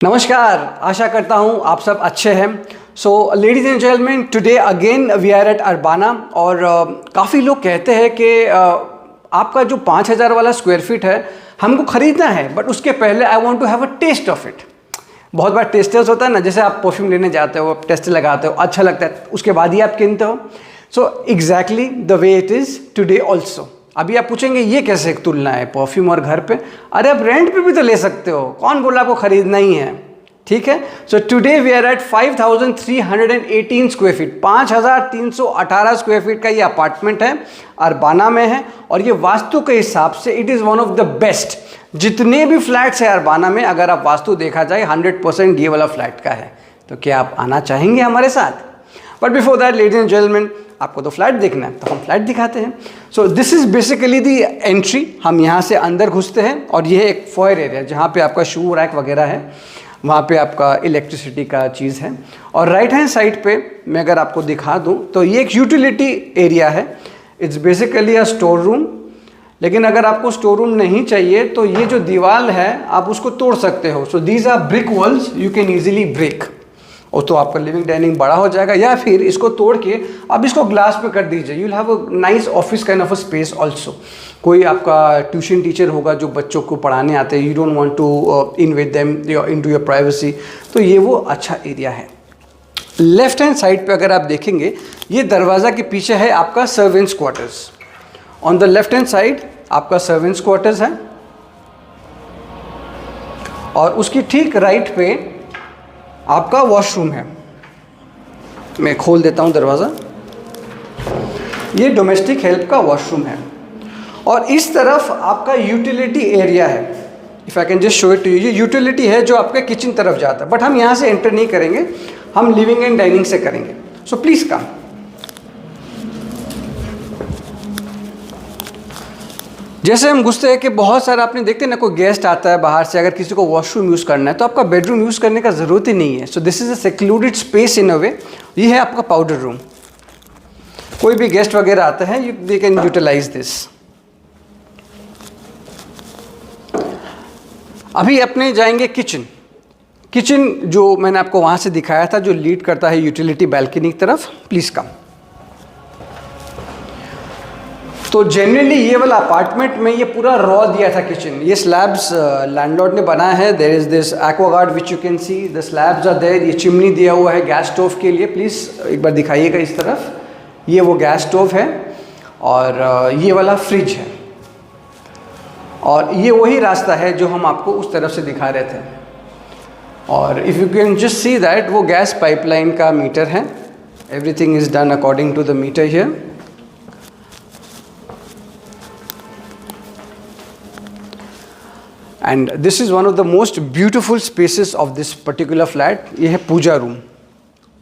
नमस्कार, आशा करता हूँ आप सब अच्छे हैं। So ladies and gentleman, today again we are at Urbana. और काफ़ी लोग कहते हैं कि आपका जो 5000 वाला स्क्वायर फीट है हमको ख़रीदना है, बट उसके पहले I want to have a test of it. बहुत बार टेस्टर्स होता है ना, जैसे आप परफ्यूम लेने जाते हो, टेस्ट लगाते हो, अच्छा लगता है, उसके बाद ही आप किनते हो। So exactly the way it is today also. अभी आप पूछेंगे ये कैसे एक तुलना है परफ्यूम और घर पे? अरे आप रेंट पे भी तो ले सकते हो, कौन बोला आपको खरीदना ही है? ठीक है। So today we are at 5318 square feet, 5318 square feet का ये अपार्टमेंट है, अरबाना में है। और ये वास्तु के हिसाब से it is one of the best. जितने भी फ्लैट्स हैं अरबाना में, अगर आप वास्तु देखा जाए 100% ये वाला फ्लैट का है। तो क्या आप आना चाहेंगे हमारे साथ? But before that ladies and gentleman, आपको तो फ्लैट देखना है तो हम फ्लैट दिखाते हैं। सो this is basically the entry. हम यहाँ से अंदर घुसते हैं और ये है एक फॉयर एरिया जहाँ पे आपका शू रैक वगैरह है, वहाँ पे आपका इलेक्ट्रिसिटी का चीज़ है। और राइट हैंड साइड पे मैं अगर आपको दिखा दूँ तो ये एक यूटिलिटी एरिया है। It's basically a store room. लेकिन अगर आपको स्टोर रूम नहीं चाहिए तो ये जो दीवार है आप उसको तोड़ सकते हो। So these are brick walls, you can easily break. और तो आपका लिविंग डाइनिंग बड़ा हो जाएगा, या फिर इसको तोड़ के आप इसको ग्लास पे कर दीजिए। You will have a nice office kind of a space also. कोई आपका ट्यूशन टीचर होगा जो बच्चों को पढ़ाने आते हैं, you don't want to invite them into your privacy, तो ये वो अच्छा एरिया है। लेफ्ट हैंड साइड पे अगर आप देखेंगे, ये दरवाज़ा के पीछे है आपका servants quarters. On the left hand side आपका सर्वेंट्स क्वार्टर्स है, और उसकी ठीक राइट पे आपका वॉशरूम है। मैं खोल देता हूँ दरवाज़ा। ये डोमेस्टिक हेल्प का वॉशरूम है, और इस तरफ आपका यूटिलिटी एरिया है। If I can just show it to you, ये यूटिलिटी है जो आपके किचन तरफ जाता है, बट हम यहाँ से एंटर नहीं करेंगे, हम लिविंग एंड डाइनिंग से करेंगे। सो प्लीज़ कम। जैसे हम घुसते हैं कि बहुत सारा आपने देखते हैं ना, कोई गेस्ट आता है बाहर से, अगर किसी को वॉशरूम यूज़ करना है तो आपका बेडरूम यूज़ करने का ज़रूरत ही नहीं है। So this is a secluded space in a way. ये है आपका पाउडर रूम। कोई भी गेस्ट वगैरह आता है, दे कैन यूटिलाइज दिस। अभी अपने जाएंगे किचन। किचन जो मैंने आपको वहाँ से दिखाया था, जो लीड करता है यूटिलिटी बैल्कनी की तरफ। प्लीज़ कम। तो जनरली ये वाला अपार्टमेंट में ये पूरा रॉ दिया था किचन। ये स्लैब्स लैंडलॉर्ड ने बनाया है। There is this Aquaguard which you can see, the slabs are there. ये चिमनी दिया हुआ है गैस स्टोव के लिए। प्लीज़ एक बार दिखाइएगा इस तरफ। ये वो गैस स्टोव है, और ये वाला फ्रिज है, और ये वही रास्ता है जो हम आपको उस तरफ से दिखा रहे थे। और if you can just see that, वो गैस पाइपलाइन का मीटर है। Everything is done according to the meter here. And this is one of the most beautiful spaces of this particular flat. ये है पूजा रूम,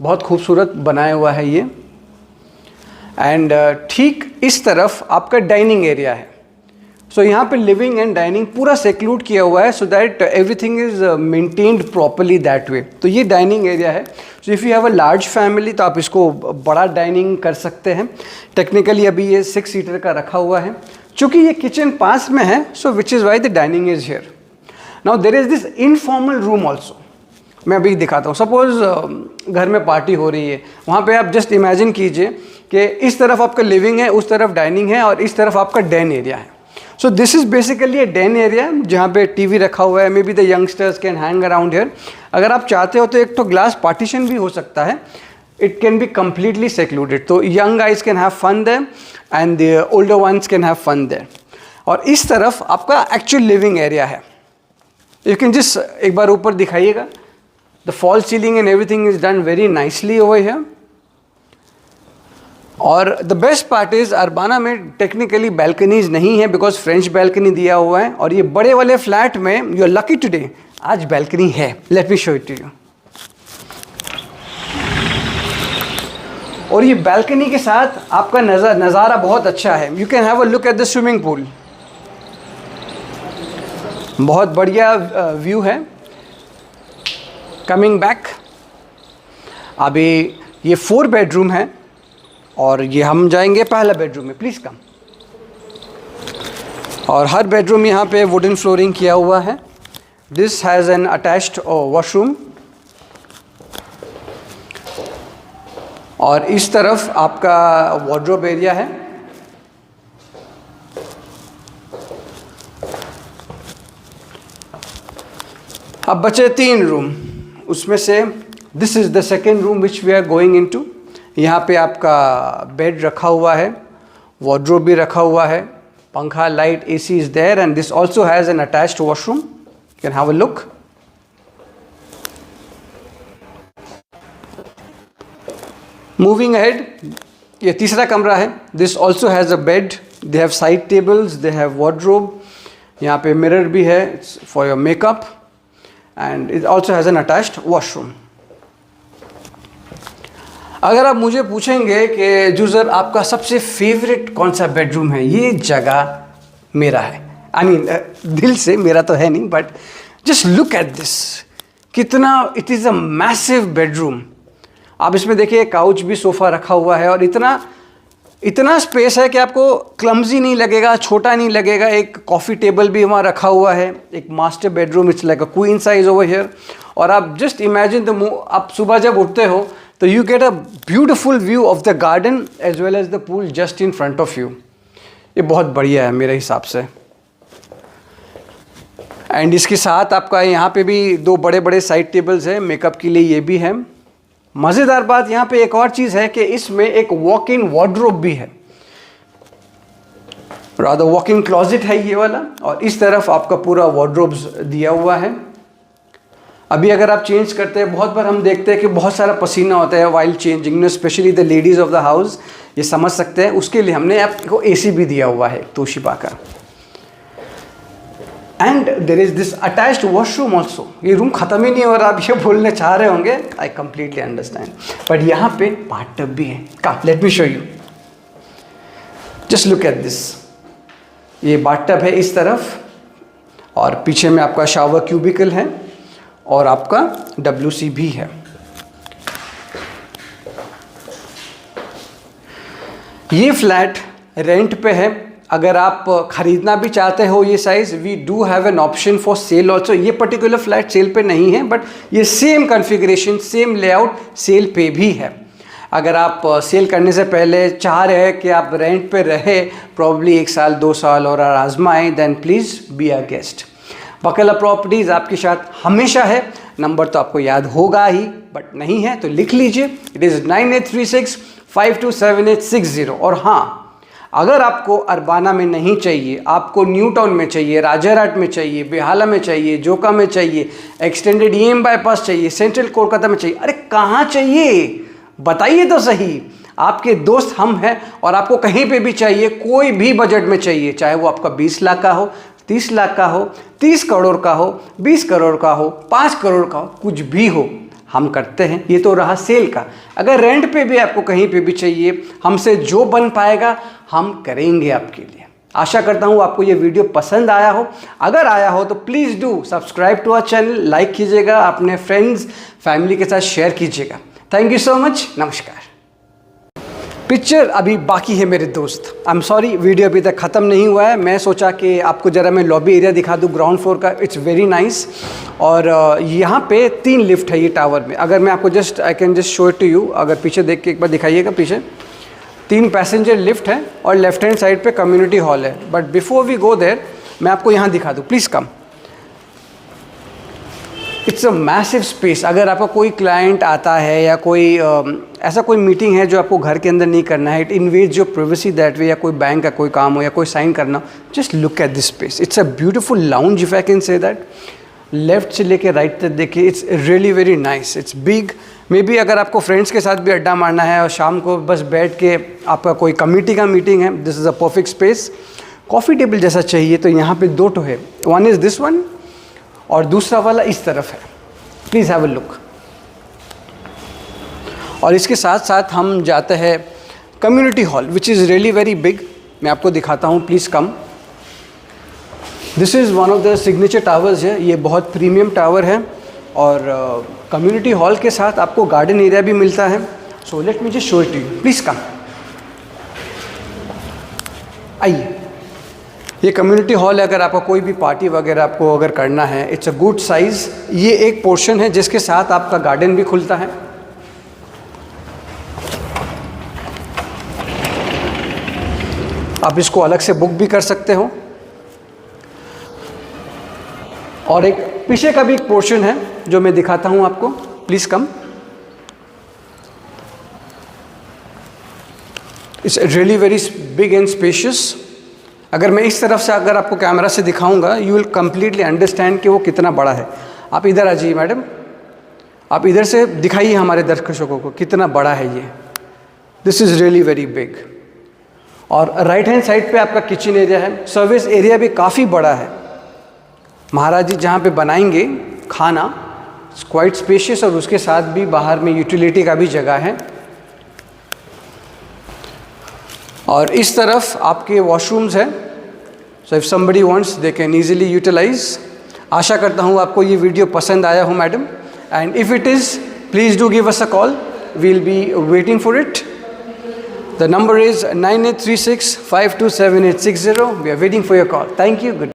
बहुत खूबसूरत बनाया हुआ है ये। एंड ठीक इस तरफ आपका डाइनिंग एरिया है। सो यहाँ पे लिविंग एंड डाइनिंग पूरा सेक्लूड किया हुआ है, so that everything is maintained properly that way. तो ये डाइनिंग एरिया है। So if you have a large family तो आप इसको बड़ा डाइनिंग कर सकते हैं। टेक्निकली अभी ये 6 सीटर का रखा हुआ है। चूँकि ये किचन पास में है, so which is why the dining is here. Now there is this informal room also. मैं अभी दिखाता हूँ। सपोज घर में पार्टी हो रही है, वहाँ पे आप जस्ट इमेजिन कीजिए कि इस तरफ आपका लिविंग है, उस तरफ डाइनिंग है, और इस तरफ आपका डेन एरिया है। So this is basically a den area जहाँ पे टीवी रखा हुआ है। Maybe the youngsters can hang around here. अगर आप चाहते हो तो एक तो ग्लास पार्टीशन भी हो सकता है। It can be completely secluded, तो young eyes can have fun there and the older ones can have fun there. और इस तरफ आपका एक्चुअल लिविंग एरिया है। यू कैन जस्ट एक बार ऊपर दिखाइएगा। The fall ceiling and everything is done very nicely over here. और the best part is Urbana में टेक्निकली बैल्कनीज नहीं है, बिकॉज फ्रेंच बैल्कनी दिया हुआ है। और ये बड़े वाले फ्लैट में यू आर लकी टुडे, आज बैल्कनी है। Let me show it to you. और ये बैल्कनी के साथ आपका नज़ारा बहुत अच्छा है। You can have a look at the swimming pool. बहुत बढ़िया व्यू है। कमिंग बैक, अभी ये 4 बेडरूम है, और ये हम जाएंगे पहला बेडरूम में। प्लीज़ कम। और हर बेडरूम यहाँ पे वुडन फ्लोरिंग किया हुआ है। This has an attached washroom, और इस तरफ आपका वार्डरोब एरिया है। अब बचे 3 रूम, उसमें से this is the second room which we are going into. यहाँ पे आपका बेड रखा हुआ है, वार्डरोब भी रखा हुआ है, पंखा, light, AC is there, and this also has an attached washroom. You can have a look. Moving ahead, ये तीसरा कमरा है। This also has a bed, they have side tables, they have wardrobe, यहाँ पे मिरर भी है for your makeup, and it also has an attached washroom. अगर आप मुझे पूछेंगे कि जूजर आपका सबसे फेवरेट कौन सा बेडरूम है, ये जगह मेरा है। आई मीन दिल से मेरा तो है नहीं, but just look at this, कितना it is a massive bedroom. आप इसमें देखिए काउच भी, सोफ़ा रखा हुआ है, और इतना स्पेस है कि आपको क्लमजी नहीं लगेगा, छोटा नहीं लगेगा। एक कॉफ़ी टेबल भी वहाँ रखा हुआ है, एक master bedroom, it's like a queen size over here. और आप जस्ट इमेजिन द आप सुबह जब उठते हो तो you get a beautiful view of the garden as well as the pool just in front of you. ये बहुत बढ़िया है मेरे हिसाब से। एंड इसके साथ आपका यहाँ पे भी 2 बड़े बड़े साइड टेबल्स हैं, मेकअप के लिए ये भी है। मज़ेदार बात यहाँ पे एक और चीज़ है कि इसमें एक वॉक इन वार्डरोब भी है, रादर वॉक इन क्लॉजेट है ये वाला, और इस तरफ आपका पूरा वार्डरोब दिया हुआ है। अभी अगर आप चेंज करते हैं, बहुत बार हम देखते हैं कि बहुत सारा पसीना होता है while changing, specially the ladies of the house ये समझ सकते हैं। उसके लिए हमने आपको AC भी दिया हुआ है तोशिबा का। And there is this attached washroom also. ये रूम ख़त्म ही नहीं हो रहा, आप ये बोलने चाह रहे होंगे, आई कंप्लीटली अंडरस्टैंड, बट यहाँ पे बाथटब भी है। का late me show you, just look at this. ये बाथटब है इस तरफ, और पीछे में आपका शावर क्यूबिकल है, और आपका WC भी है। ये फ्लैट रेंट पे है। अगर आप ख़रीदना भी चाहते हो ये size, we do have an option for sale also. ये पर्टिकुलर फ्लैट सेल पे नहीं है, बट ये same configuration, same layout sale पे भी है। अगर आप सेल करने से पहले चाह रहे हैं कि आप रेंट पे रहे प्रॉब्ली 1 साल 2 साल और आजमाएं, then please be a guest. Bakla properties आपके साथ हमेशा है। नंबर तो आपको याद होगा ही, बट नहीं है तो लिख लीजिए, इट इज़ 9836527860। और हाँ, अगर आपको अरबाना में नहीं चाहिए, आपको न्यू टाउन में चाहिए, राजारहाट में चाहिए, बेहाला में चाहिए, जोका में चाहिए, एक्सटेंडेड EM बाईपास चाहिए, सेंट्रल कोलकाता में चाहिए, अरे कहाँ चाहिए बताइए तो सही। आपके दोस्त हम हैं, और आपको कहीं पे भी चाहिए, कोई भी बजट में चाहिए, चाहे वो आपका 20 लाख का हो, 30 लाख का हो, 30 करोड़ का हो, 20 करोड़ का हो, 5 करोड़ का हो, कुछ भी हो, हम करते हैं। ये तो रहा सेल का। अगर रेंट पे भी आपको कहीं पे भी चाहिए, हमसे जो बन पाएगा हम करेंगे आपके लिए। आशा करता हूँ आपको ये वीडियो पसंद आया हो। अगर आया हो तो please do subscribe to our channel, like कीजिएगा, अपने फ्रेंड्स फैमिली के साथ शेयर कीजिएगा। थैंक यू सो मच, नमस्कार। पिक्चर अभी बाकी है मेरे दोस्त, आई एम सॉरी वीडियो अभी तक ख़त्म नहीं हुआ है। मैं सोचा कि आपको ज़रा मैं लॉबी एरिया दिखा दूँ ग्राउंड फ्लोर का, इट्स वेरी नाइस। और यहाँ पे 3 लिफ्ट है ये टावर में। अगर मैं आपको just I can just show it to you, अगर पीछे देख के एक बार दिखाइएगा, पीछे 3 पैसेंजर लिफ्ट है, और लेफ्ट हैंड साइड पे कम्युनिटी हॉल है। But before we go there मैं आपको यहाँ दिखा दूँ, please come. It's a massive space. अगर आपका कोई क्लाइंट आता है या कोई ऐसा कोई मीटिंग है जो आपको घर के अंदर नहीं करना है, it invades your privacy that way, या कोई बैंक का कोई काम हो या कोई साइन करना, just look at this space. It's a beautiful lounge if I can say that. Left से लेके राइट तक देखिए, it's really very nice, it's big. May be अगर आपको फ्रेंड्स के साथ भी अड्डा मारना है और शाम को बस बैठ के आपका कोई कमेटी का मीटिंग है, this is a perfect space. Coffee table जैसा चाहिए तो यहाँ पे 2 तो है, वन इज़ दिस वन और दूसरा वाला इस तरफ है। Please have a look. और इसके साथ साथ हम जाते हैं community hall which is really very big. मैं आपको दिखाता हूँ, please come. This is one of the signature towers है, ये बहुत प्रीमियम टावर है। और कम्युनिटी हॉल के साथ आपको गार्डन एरिया भी मिलता है। So let me just show it to you, please come, आइए। ये कम्युनिटी हॉल है, अगर आपका कोई भी पार्टी वगैरह आपको अगर करना है, इट्स अ गुड साइज़। ये एक पोर्शन है जिसके साथ आपका गार्डन भी खुलता है। आप इसको अलग से बुक भी कर सकते हो। और एक पीछे का भी एक पोर्शन है जो मैं दिखाता हूं आपको। Please come. It's really very big and spacious. अगर मैं इस तरफ से अगर आपको कैमरा से दिखाऊंगा, यू विल कम्प्लीटली अंडरस्टैंड कि वो कितना बड़ा है। आप इधर आ जाइए मैडम, आप इधर से दिखाइए हमारे दर्शकों को कितना बड़ा है ये। This is really very big. और राइट हैंड साइड पे आपका किचन एरिया है। सर्विस एरिया भी काफ़ी बड़ा है। महाराज जी जहाँ पे बनाएंगे खाना, क्वाइट स्पेशियस, और उसके साथ भी बाहर में यूटिलिटी का भी जगह है। और इस तरफ आपके वॉशरूम्स हैं, so if somebody wants they can easily utilize. आशा करता हूँ आपको ये वीडियो पसंद आया हो madam, and if it is please do give us a call, we will be waiting for it. The number is 9836527860. We are waiting for your call. Thank you. Good.